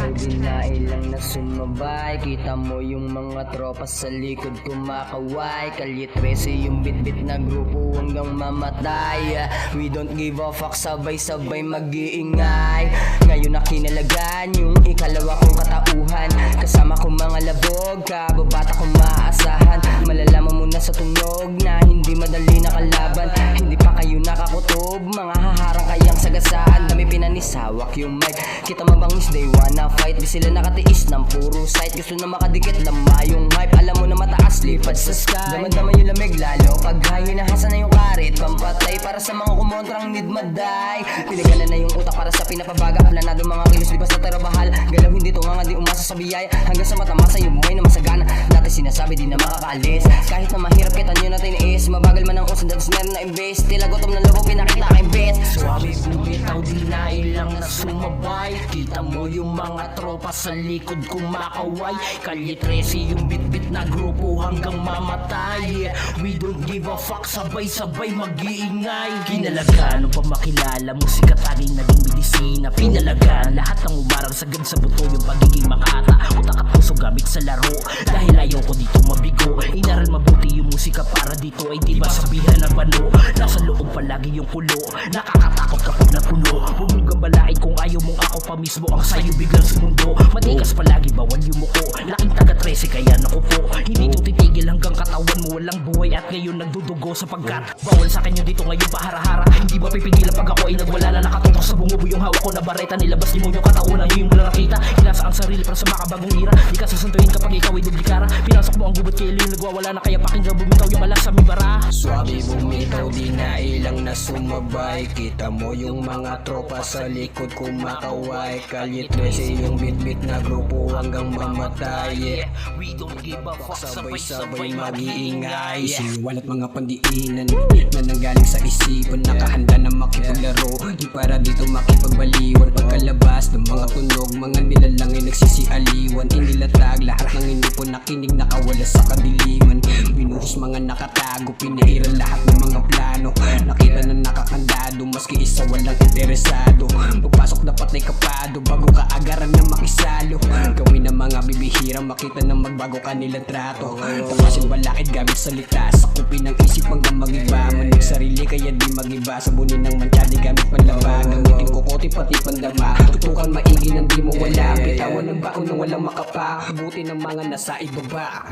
bumitaw din na ilang na sumabay. Kita mo yung mga tropa sa likod kumakaway. Kalye 13 yung bit-bit na grupo hanggang mamatay. We don't give a fuck, sabay-sabay mag-iingay. Ngayon na kinalagan yung ikalawa kong katauhan. Kasama ko mga labog, kababata kong maaasahan. Malalaman mo na sa tunog na hindi madali na kalaban. Hindi pa kayo nakakutob, mga haharang kayang sagasaan. Dami pinanisawak yung mic, kita mabangis they wanna fight. Di sila nakatiis ng puro sight, gusto na makadikit lama yung hype. Alam mo na mataas, lipad sa sky. Daman-daman yung lamig lalo pag high, hinahasa na yung karit. Pampatay para sa mga kumontrang need maday. Pinagalan na yung utak para sa pinapabaga. Planado mga kilos, di basta tarabahal. Galaw hindi tunga di umasa sa biyaya. Hanggang sa matamasa yung buhay na masagana. Dati sinasabi di na makakaalis, kahit na mahirap kita nyo na tiniis. Mabagal man ang usan, datos meron na imbes. Tila gutom na lobo, pinakita kay bet. Suwabe bumitaw di na ilang na sumabay. Kita mo yung mga tropa sa likod kumakaway. Kalye 13 yung bit-bit na grupo hanggang mamatay. We don't give a fuck, sabay-sabay mag-iingay. Kinalagaan pa makilala mo, sikat aging naging medisina. Pinalagaan lahat ng umarang sagad sa buto yung pagiging makata. Utak at puso gamit sa laro, dahil ayaw ko dito mabigo. Inaral mabuti yung musika para dito ay di ba sabihan ng bano. Nasa loob palagi yung kulo, nakakatakot kapag napuno. Huwag mong gambalain kung ayaw mong ako pa mismo ang sayo biglang sumundo. Matikas palagi bawal yung muko, laking taga 13 kaya nakupo. Hindi to titigil hanggang katawan mo walang buhay at ngayon nagdudugo sapagkat bawal sa akin yung dito ngayon paharahara. Hindi mapipigilan pag ako ay nagwala na nakatutok sa bungubo yung hawak ko na bareta. Nilabas mo yung kataunan yung walang nakita. Hinasa ang sarili para sa makabagong ira. Di ka sasantuin kapag ikaw ay dublikara. Pinasok mo ang gubat kaya yung nagwawala na kaya pakinggan bumitaw yung alas sa aming bara. Suwabe bumitaw di na ilang na sumabay. Kita mo yung mga tropa sa likod kumakaway. Kalye 13 yung bit-bit na grupo hanggang mamatay. We don't give a fuck, Sabay-sabay mag-iingay. Sinuwal at mga pandiinan na nanggaling sa isipan. Nakahanda na makipaglaro, di para dito makipagbaliwan. Pagkalabas ng mga tunog, mga nilalangin nagsisialiwan. Inilatag lahat ng inipon, nakinig nakawala sa kadiliman. Binuhos mga nakatago, pinairal lahat ng mga plano. Nakita na nakakandado, maski isa walang interesado. Pagpasok dapat ay kapado, bago ka agaran na makisalo. Gawin ng mga bibihira, makita na magbago kanilang trato. Tapasin balakid gamit salita, sakupin ng isip hanggang mag-iba. Manig sarili kaya di mag-iba, sabunin ng mansyadi gamit panlaba. Gamitin kukote pati pandama, tutukan maigi ng di mo wala. Bitawan ng baon ng walang makapa, buti ng mga nasa ibaba.